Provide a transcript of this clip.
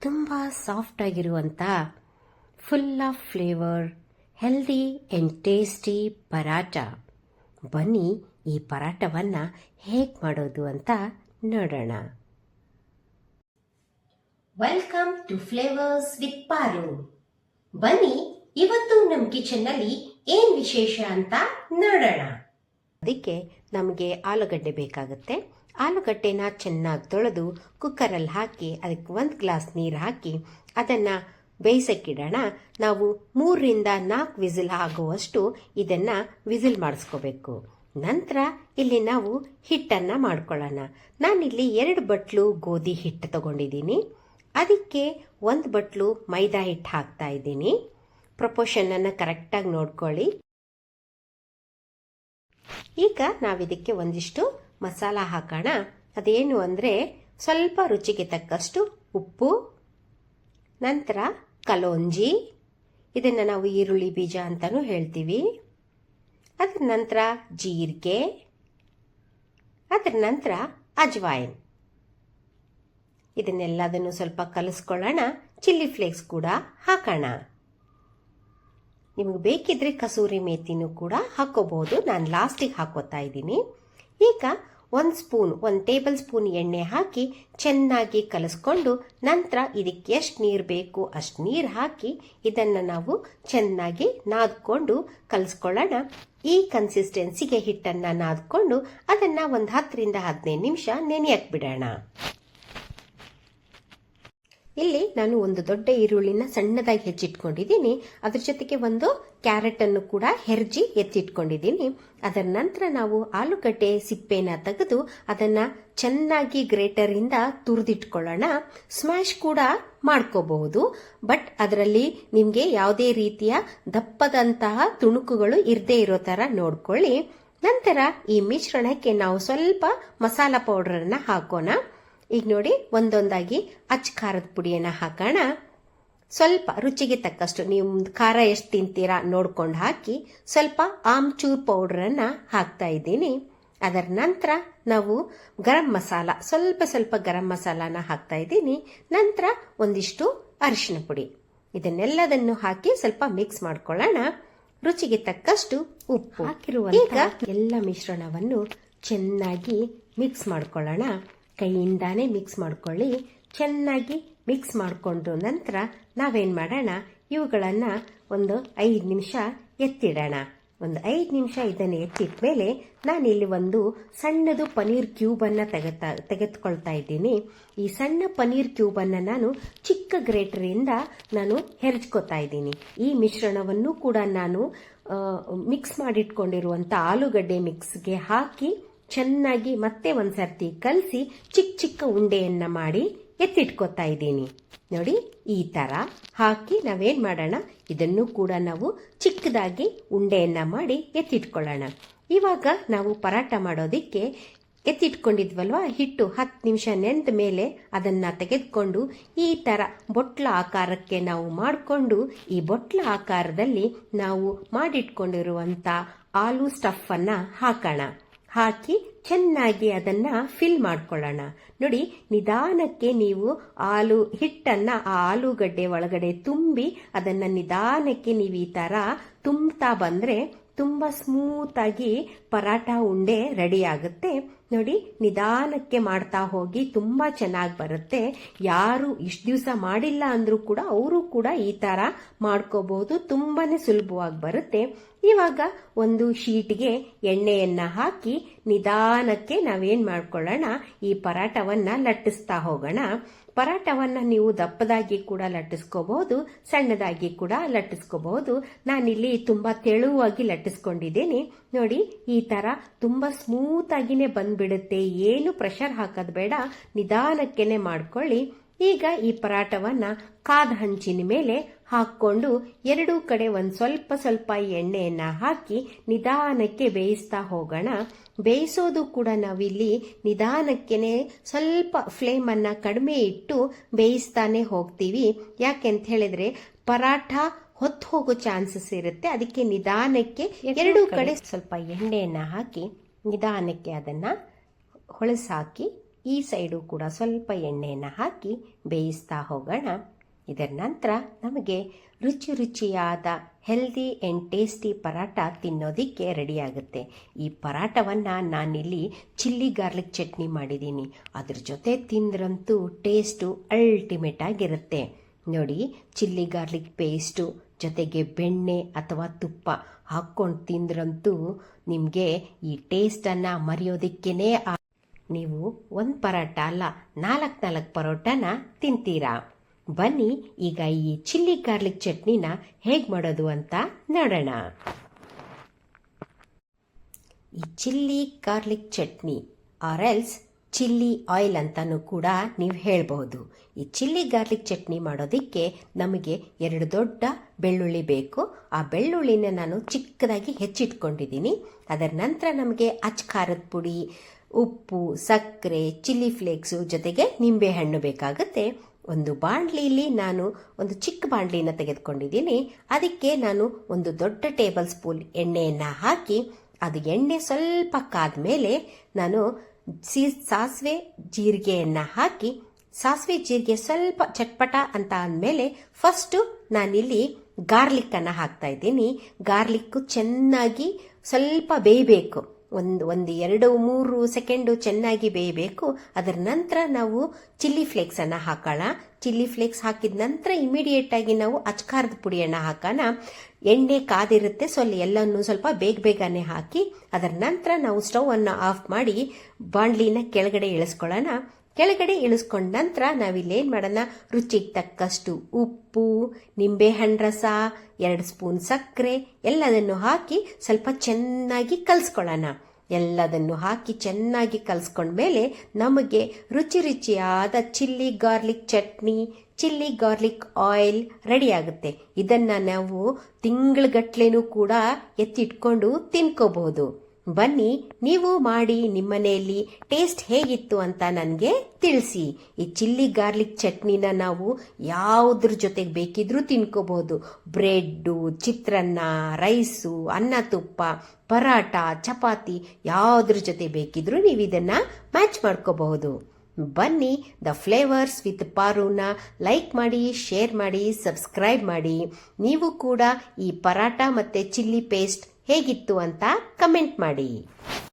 ತುಂಬ ಸಾಫ್ಟ್ ಆಗಿರುವಂಥ full of flavour healthy and tasty paratha. ಬನ್ನಿ ಈ ಪರಾಟವನ್ನು ಹೇಗೆ ಮಾಡೋದು ಅಂತ ನೋಡೋಣ. ವೆಲ್ಕಮ್ ಟು ಫ್ಲೇವರ್ಸ್ ವಿತ್ ಪಾರು. ಬನ್ನಿ ಇವತ್ತು ನಮ್ಮ ಕಿಚನ್ನಲ್ಲಿ ಏನು ವಿಶೇಷ ಅಂತ ನೋಡೋಣ. ಅದಕ್ಕೆ ನಮಗೆ ಆಲೂಗಡ್ಡೆ ಬೇಕಾಗುತ್ತೆ. ಆಲೂಗಡ್ಡೆನ ಚೆನ್ನಾಗಿ ತೊಳೆದು ಕುಕ್ಕರಲ್ಲಿ ಹಾಕಿ ಅದಕ್ಕೆ 1 ಗ್ಲಾಸ್ ನೀರು ಹಾಕಿ ಅದನ್ನು ಬೇಯಿಸಕ್ಕಿಡೋಣ. ನಾವು 3 ರಿಂದ 4 ವಿಸಿಲ್ ಆಗುವಷ್ಟು ಇದನ್ನು ವಿಸಿಲ್ ಮಾಡಿಸ್ಕೋಬೇಕು. ನಂತರ ಇಲ್ಲಿ ನಾವು ಹಿಟ್ಟನ್ನು ಮಾಡ್ಕೊಳ್ಳೋಣ. ನಾನಿಲ್ಲಿ 2 ಬಟ್ಲು ಗೋಧಿ ಹಿಟ್ಟು ತಗೊಂಡಿದ್ದೀನಿ. ಅದಕ್ಕೆ 1 ಬಟ್ಲು ಮೈದಾ ಹಿಟ್ಟು ಹಾಕ್ತಾ ಇದ್ದೀನಿ. ಪ್ರಪೋರ್ಷನನ್ನು ಕರೆಕ್ಟಾಗಿ ನೋಡ್ಕೊಳ್ಳಿ. ಈಗ ನಾವಿದಕ್ಕೆ ಒಂದಿಷ್ಟು ಮಸಾಲ ಹಾಕೋಣ. ಅದೇನು ಅಂದರೆ ಸ್ವಲ್ಪ ರುಚಿಗೆ ತಕ್ಕಷ್ಟು ಉಪ್ಪು, ನಂತರ ಕಲೋಂಜಿ, ಇದನ್ನು ನಾವು ಈರುಳ್ಳಿ ಬೀಜ ಅಂತಲೂ ಹೇಳ್ತೀವಿ. ಅದರ ನಂತರ ಜೀರಿಗೆ, ಅದರ ನಂತರ ಅಜ್ವಾಯಿನ್. ಇದನ್ನೆಲ್ಲದನ್ನು ಸ್ವಲ್ಪ ಕಲಿಸ್ಕೊಳ್ಳೋಣ. ಚಿಲ್ಲಿ ಫ್ಲೇಕ್ಸ್ ಕೂಡ ಹಾಕೋಣ. ನಿಮಗೆ ಬೇಕಿದ್ರೆ ಕಸೂರಿ ಮೇಥಿನೂ ಕೂಡ ಹಾಕೋಬಹುದು. ನಾನು ಲಾಸ್ಟಿಗೆ ಹಾಕೋತಾ ಇದ್ದೀನಿ. ಈಗ 1 ಟೇಬಲ್ ಸ್ಪೂನ್ ಎಣ್ಣೆ ಹಾಕಿ ಚೆನ್ನಾಗಿ ಕಲಿಸ್ಕೊಂಡು ನಂತರ ಇದಕ್ಕೆ ಎಷ್ಟು ನೀರು ಬೇಕು ಅಷ್ಟು ನೀರು ಹಾಕಿ ಇದನ್ನು ನಾವು ಚೆನ್ನಾಗಿ ನಾದ್ಕೊಂಡು ಕಲಿಸ್ಕೊಳ್ಳೋಣ. ಈ ಕನ್ಸಿಸ್ಟೆನ್ಸಿಗೆ ಹಿಟ್ಟನ್ನು ನಾದ್ಕೊಂಡು ಅದನ್ನು 10 ರಿಂದ 15 ನಿಮಿಷ ನೆನೆಯಕ್ಕೆ ಬಿಡೋಣ. ಇಲ್ಲಿ ನಾನು ಒಂದು ದೊಡ್ಡ ಈರುಳ್ಳಿನ ಸಣ್ಣದಾಗಿ ಹೆಚ್ಚಿಟ್ಕೊಂಡಿದ್ದೀನಿ. ಅದ್ರ ಜೊತೆಗೆ 1 ಕ್ಯಾರೆಟ್ ಅನ್ನು ಕೂಡ ಹೆರ್ಜಿ ಎತ್ತಿಟ್ಕೊಂಡಿದ್ದೀನಿ. ಅದರ ನಂತರ ನಾವು ಆಲೂಗಡ್ಡೆ ಸಿಪ್ಪೆನ ತೆಗೆದು ಅದನ್ನ ಚೆನ್ನಾಗಿ ಗ್ರೇಟರ್ ಇಂದ ತುರಿದಿಟ್ಕೊಳ್ಳೋಣ. ಸ್ಮ್ಯಾಶ್ ಕೂಡ ಮಾಡ್ಕೋಬಹುದು, ಬಟ್ ಅದರಲ್ಲಿ ನಿಮ್ಗೆ ಯಾವುದೇ ರೀತಿಯ ದಪ್ಪದಂತಹ ತುಣುಕುಗಳು ಇರದೇ ಇರೋ ತರ ನೋಡ್ಕೊಳ್ಳಿ. ನಂತರ ಈ ಮಿಶ್ರಣಕ್ಕೆ ನಾವು ಸ್ವಲ್ಪ ಮಸಾಲ ಪೌಡರ್ ಅನ್ನ ಹಾಕೋಣ. ಈಗ ನೋಡಿ, ಒಂದೊಂದಾಗಿ ಅಚ್ಚ ಖಾರದ ಪುಡಿಯನ್ನು ಹಾಕೋಣ. ಸ್ವಲ್ಪ ರುಚಿಗೆ ತಕ್ಕಷ್ಟು, ನೀವು ಖಾರ ಎಷ್ಟು ತಿಂತೀರಾ ನೋಡ್ಕೊಂಡು ಹಾಕಿ. ಸ್ವಲ್ಪ ಆಮ್ಚೂರ್ ಪೌಡರನ್ನು ಹಾಕ್ತಾ ಇದ್ದೀನಿ. ಅದರ ನಂತರ ನಾವು ಗರಂ ಮಸಾಲ, ಸ್ವಲ್ಪ ಗರಂ ಮಸಾಲಾನ ಹಾಕ್ತಾ ಇದ್ದೀನಿ. ನಂತರ ಒಂದಿಷ್ಟು ಅರಿಶಿನ ಪುಡಿ, ಇದನ್ನೆಲ್ಲದನ್ನು ಹಾಕಿ ಸ್ವಲ್ಪ ಮಿಕ್ಸ್ ಮಾಡ್ಕೊಳ್ಳೋಣ. ರುಚಿಗೆ ತಕ್ಕಷ್ಟು ಉಪ್ಪು ಹಾಕಿರುವಂತ ಎಲ್ಲ ಮಿಶ್ರಣವನ್ನು ಚೆನ್ನಾಗಿ ಮಿಕ್ಸ್ ಮಾಡ್ಕೊಳ್ಳೋಣ. ಕೈಯಿಂದಾನೇ ಮಿಕ್ಸ್ ಮಾಡ್ಕೊಳ್ಳಿ. ಚೆನ್ನಾಗಿ ಮಿಕ್ಸ್ ಮಾಡಿಕೊಂಡು ನಂತರ ನಾವೇನು ಮಾಡೋಣ, ಇವುಗಳನ್ನು ಒಂದು 5 ನಿಮಿಷ ಎತ್ತಿಡೋಣ. ಒಂದು 5 ನಿಮಿಷ ಇದನ್ನು ಎತ್ತಿದ ಮೇಲೆ ನಾನಿಲ್ಲಿ ಒಂದು ಸಣ್ಣದು ಪನೀರ್ ಕ್ಯೂಬನ್ನು ತೆಗೆದುಕೊಳ್ತಾ ಇದ್ದೀನಿ. ಈ ಸಣ್ಣ ಪನೀರ್ ಕ್ಯೂಬನ್ನು ನಾನು ಚಿಕ್ಕ ಗ್ರೇಟರಿಂದ ನಾನು ಹೆರ್ಚ್ಕೋತಾ ಇದ್ದೀನಿ. ಈ ಮಿಶ್ರಣವನ್ನು ಕೂಡ ನಾನು ಮಿಕ್ಸ್ ಮಾಡಿಟ್ಕೊಂಡಿರುವಂಥ ಆಲೂಗಡ್ಡೆ ಮಿಕ್ಸ್ಗೆ ಹಾಕಿ ಚೆನ್ನಾಗಿ ಮತ್ತೆ ಒಂದ್ಸರ್ತಿ ಕಲಸಿ ಚಿಕ್ಕ ಉಂಡೆಯನ್ನ ಮಾಡಿ ಎತ್ತಿಟ್ಕೋತಾ ಇದ್ದೀನಿ. ನೋಡಿ, ಈ ತರ ಹಾಕಿ ನಾವೇನ್ ಮಾಡೋಣ, ಇದನ್ನು ಕೂಡ ನಾವು ಚಿಕ್ಕದಾಗಿ ಉಂಡೆಯನ್ನ ಮಾಡಿ ಎತ್ತಿಟ್ಕೊಳ್ಳೋಣ. ಇವಾಗ ನಾವು ಪರಾಟ ಮಾಡೋದಿಕ್ಕೆ ಎತ್ತಿಟ್ಕೊಂಡಿದ್ವಲ್ವಾ ಹಿಟ್ಟು, 10 ನಿಮಿಷ ನೆಂದ ಮೇಲೆ ಅದನ್ನ ತೆಗೆದುಕೊಂಡು ಈ ತರ ಬೊಟ್ಲ ಆಕಾರಕ್ಕೆ ನಾವು ಮಾಡಿಕೊಂಡು ಈ ಬೊಟ್ಲ ಆಕಾರದಲ್ಲಿ ನಾವು ಮಾಡಿಟ್ಕೊಂಡಿರುವಂತ ಆಲೂ ಸ್ಟಫ್ ಅನ್ನ ಹಾಕೋಣ. ಹಾಕಿ ಚೆನ್ನಾಗಿ ಅದನ್ನ ಫಿಲ್ ಮಾಡ್ಕೊಳ್ಳೋಣ. ನೋಡಿ, ನಿಧಾನಕ್ಕೆ ನೀವು ಹಿಟ್ಟನ್ನ ಆ ಆಲೂಗಡ್ಡೆ ಒಳಗಡೆ ತುಂಬಿ ಅದನ್ನ ನಿಧಾನಕ್ಕೆ ನೀವು ಈ ತರ ತುಂಬ್ತಾ ಬಂದ್ರೆ ತುಂಬಾ ಸ್ಮೂತ್ ಆಗಿ ಪರಾಟ ಉಂಡೆ ರೆಡಿ ಆಗುತ್ತೆ. ನೋಡಿ, ನಿಧಾನಕ್ಕೆ ಮಾಡ್ತಾ ಹೋಗಿ ತುಂಬಾ ಚೆನ್ನಾಗಿ ಬರುತ್ತೆ. ಯಾರು ಇಷ್ಟು ದಿವಸ ಮಾಡಿಲ್ಲ ಅಂದ್ರೂ ಕೂಡ ಅವರು ಕೂಡ ಈ ತರ ಮಾಡ್ಕೋಬಹುದು. ತುಂಬಾನೇ ಸುಲಭವಾಗಿ ಬರುತ್ತೆ. ಇವಾಗ ಒಂದು ಶೀಟ್ಗೆ ಎಣ್ಣೆಯನ್ನ ಹಾಕಿ ನಿಧಾನಕ್ಕೆ ನಾವೇನ್ ಮಾಡ್ಕೊಳ್ಳೋಣ, ಈ ಪರಾಟವನ್ನ ಲಟ್ಟಿಸ್ತಾ ಹೋಗೋಣ. ಪರಾಟವನ್ನ ನೀವು ದಪ್ಪದಾಗಿ ಕೂಡ ಲಟ್ಟಿಸ್ಕೋಬಹುದು, ಸಣ್ಣದಾಗಿ ಕೂಡ ಲಟ್ಟಿಸ್ಕೋಬಹುದು. ನಾನಿಲ್ಲಿ ತುಂಬಾ ತೆಳುವಾಗಿ ಲಟ್ಟಿಸ್ಕೊಂಡಿದ್ದೀನಿ. ನೋಡಿ, ಈ ತರ ತುಂಬಾ ಸ್ಮೂತ್ ಆಗಿನೇ ಬಂದ್ಬಿಡುತ್ತೆ. ಏನು ಪ್ರೆಷರ್ ಹಾಕೋದು ಬೇಡ, ನಿಧಾನಕ್ಕೆನೆ ಮಾಡ್ಕೊಳ್ಳಿ. ಈಗ ಈ ಪರಾಟವನ್ನ ಕಾದ ಹಂಚಿನ ಮೇಲೆ ಹಾಕೊಂಡು 2 ಕಡೆ ಸ್ವಲ್ಪ ಎಣ್ಣೆಯನ್ನ ಹಾಕಿ ನಿಧಾನಕ್ಕೆ ಬೇಯಿಸ್ತಾ ಹೋಗೋಣ. ಬೇಯಿಸೋದು ಕೂಡ ನಾವಿಲ್ಲಿ ನಿಧಾನಕ್ಕೆನೆ ಸ್ವಲ್ಪ ಫ್ಲೇಮ್ ಅನ್ನ ಕಡಿಮೆ ಇಟ್ಟು ಬೇಯಿಸ್ತಾನೆ ಹೋಗ್ತೀವಿ. ಯಾಕೆಂತ ಹೇಳಿದ್ರೆ ಪರಾಠ ಹೊತ್ತು ಹೋಗೋ ಚಾನ್ಸಸ್ ಇರುತ್ತೆ. ಅದಕ್ಕೆ ನಿಧಾನಕ್ಕೆ 2 ಕಡೆ ಸ್ವಲ್ಪ ಎಣ್ಣೆಯನ್ನ ಹಾಕಿ ನಿಧಾನಕ್ಕೆ ಅದನ್ನ ಹೊಳಸಾಕಿ ಈ ಸೈಡು ಕೂಡ ಸ್ವಲ್ಪ ಎಣ್ಣೆಯನ್ನು ಹಾಕಿ ಬೇಯಿಸ್ತಾ ಹೋಗೋಣ. ಇದರ ನಂತರ ನಮಗೆ ರುಚಿ ರುಚಿಯಾದ ಹೆಲ್ದಿ ಆ್ಯಂಡ್ ಟೇಸ್ಟಿ ಪರಾಟ ತಿನ್ನೋದಕ್ಕೆ ರೆಡಿಯಾಗುತ್ತೆ. ಈ ಪರಾಟವನ್ನು ನಾನಿಲ್ಲಿ ಚಿಲ್ಲಿ ಗಾರ್ಲಿಕ್ ಚಟ್ನಿ ಮಾಡಿದ್ದೀನಿ. ಅದ್ರ ಜೊತೆ ತಿಂದ್ರಂತೂ ಟೇಸ್ಟು ಅಲ್ಟಿಮೇಟ್ ಆಗಿರುತ್ತೆ. ನೋಡಿ, ಚಿಲ್ಲಿ ಗಾರ್ಲಿಕ್ ಪೇಸ್ಟು ಜೊತೆಗೆ ಬೆಣ್ಣೆ ಅಥವಾ ತುಪ್ಪ ಹಾಕ್ಕೊಂಡು ತಿಂದ್ರಂತೂ ನಿಮಗೆ ಈ ಟೇಸ್ಟನ್ನು ಮರೆಯೋದಕ್ಕೇ ನೀವು ಒಂದು ಪರಾಟ ಅಲ್ಲ 4 ಪರೋಟನ ತಿಂತೀರಾ. ಬನ್ನಿ ಈಗ ಈ ಚಿಲ್ಲಿ ಗಾರ್ಲಿಕ್ ಚಟ್ನಿನ ಹೇಗೆ ಮಾಡೋದು ಅಂತ ನೋಡೋಣ. ಈ chilli garlic chutney or else chilli oil ಅಂತಲೂ ಕೂಡ ನೀವು ಹೇಳ್ಬಹುದು. ಈ ಚಿಲ್ಲಿ ಗಾರ್ಲಿಕ್ ಚಟ್ನಿ ಮಾಡೋದಕ್ಕೆ ನಮಗೆ 2 ದೊಡ್ಡ ಬೆಳ್ಳುಳ್ಳಿ ಬೇಕು. ಆ ಬೆಳ್ಳುಳ್ಳಿನ ನಾನು ಚಿಕ್ಕದಾಗಿ ಹೆಚ್ಚಿಟ್ಕೊಂಡಿದ್ದೀನಿ. ಅದರ ನಂತರ ನಮಗೆ ಖಾರದ ಪುಡಿ, ಉಪ್ಪು, ಸಕ್ಕರೆ, ಚಿಲ್ಲಿ ಫ್ಲೇಕ್ಸು ಜೊತೆಗೆ ನಿಂಬೆಹಣ್ಣು ಬೇಕಾಗುತ್ತೆ. ಒಂದು ಬಾಣಲಿಯಲ್ಲಿ ನಾನು ಒಂದು ಚಿಕ್ಕ ಬಾಣಲಿನ ತೆಗೆದುಕೊಂಡಿದ್ದೀನಿ. ಅದಕ್ಕೆ ನಾನು ಒಂದು ದೊಡ್ಡ ಟೇಬಲ್ ಸ್ಪೂನ್ ಎಣ್ಣೆಯನ್ನು ಹಾಕಿ, ಅದು ಎಣ್ಣೆ ಸ್ವಲ್ಪ ಕಾದ ಮೇಲೆ ನಾನು ಸಾಸಿವೆ ಜೀರಿಗೆಯನ್ನು ಹಾಕಿ, ಸಾಸಿವೆ ಜೀರಿಗೆ ಸ್ವಲ್ಪ ಚಟ್ಪಟ ಅಂತ ಅಂದಮೇಲೆ ಫಸ್ಟು ನಾನಿಲ್ಲಿ ಗಾರ್ಲಿಕ್ಕನ್ನು ಹಾಕ್ತಾ ಇದ್ದೀನಿ. ಗಾರ್ಲಿಕ್ಕು ಚೆನ್ನಾಗಿ ಸ್ವಲ್ಪ ಬೇಯಬೇಕು. ಒಂದು 2-3 ಸೆಕೆಂಡು ಚೆನ್ನಾಗಿ ಬೇಯಬೇಕು. ಅದರ ನಂತರ ನಾವು ಚಿಲ್ಲಿ ಫ್ಲೇಕ್ಸನ್ನು ಹಾಕೋಣ. ಚಿಲ್ಲಿ ಫ್ಲೇಕ್ಸ್ ಹಾಕಿದ ನಂತರ ಇಮಿಡಿಯೇಟ್ ಆಗಿ ನಾವು ಖಾರದ ಪುಡಿಯನ್ನು ಹಾಕೋಣ. ಎಣ್ಣೆ ಕಾದಿರುತ್ತೆ, ಎಲ್ಲನೂ ಸ್ವಲ್ಪ ಬೇಗನೆ ಹಾಕಿ ಅದರ ನಂತರ ನಾವು ಸ್ಟವ್ ಅನ್ನು ಆಫ್ ಮಾಡಿ ಬಾಣಲಿನ ಕೆಳಗಡೆ ಇಳಿಸ್ಕೊಳ್ಳೋಣ. ಕೆಳಗಡೆ ಇಳಿಸ್ಕೊಂಡ ನಂತರ ನಾವಿಲ್ಲೇನು ಮಾಡೋಣ, ರುಚಿಗೆ ತಕ್ಕಷ್ಟು ಉಪ್ಪು, ನಿಂಬೆಹಣ್ಣು ರಸ, 2 ಸ್ಪೂನ್ ಸಕ್ಕರೆ ಎಲ್ಲದನ್ನು ಹಾಕಿ ಸ್ವಲ್ಪ ಚೆನ್ನಾಗಿ ಕಲಿಸ್ಕೊಳ್ಳೋಣ. ಎಲ್ಲದನ್ನು ಹಾಕಿ ಚೆನ್ನಾಗಿ ಕಲಿಸ್ಕೊಂಡ್ಮೇಲೆ ನಮಗೆ ರುಚಿಯಾದ chilli garlic chutney, chilli garlic oil ready ಆಗುತ್ತೆ. ಇದನ್ನು ನಾವು ತಿಂಗಳಗಟ್ಲೆನೂ ಕೂಡ ಎತ್ತಿಟ್ಕೊಂಡು ತಿನ್ಕೋಬಹುದು. ಬನ್ನಿ, ನೀವು ಮಾಡಿ ನಿಮ್ಮನೆಯಲ್ಲಿ ಟೇಸ್ಟ್ ಹೇಗಿತ್ತು ಅಂತ ನನಗೆ ತಿಳಿಸಿ. ಈ ಚಿಲ್ಲಿ ಗಾರ್ಲಿಕ್ ಚಟ್ನಿನ ನಾವು ಯಾವುದ್ರ ಜೊತೆಗೆ ಬೇಕಿದ್ರೂ ತಿನ್ಕೋಬಹುದು. ಬ್ರೆಡ್ಡು, ಚಿತ್ರಾನ್ನ, ರೈಸು, ಅನ್ನ ತುಪ್ಪ, ಪರಾಟ, ಚಪಾತಿ ಯಾವುದ್ರ ಜೊತೆ ಬೇಕಿದ್ರೂ ನೀವು ಇದನ್ನು ಮ್ಯಾಚ್ ಮಾಡ್ಕೋಬಹುದು. ಬನ್ನಿ, ದ ಫ್ಲೇವರ್ಸ್ ವಿತ್ ಪಾರುನ ಲೈಕ್ ಮಾಡಿ, ಶೇರ್ ಮಾಡಿ, ಸಬ್ಸ್ಕ್ರೈಬ್ ಮಾಡಿ. ನೀವು ಕೂಡ ಈ ಪರಾಟ ಮತ್ತು ಚಿಲ್ಲಿ ಪೇಸ್ಟ್ ಹೇಗಿತ್ತು ಅಂತ ಕಮೆಂಟ್ ಮಾಡಿ.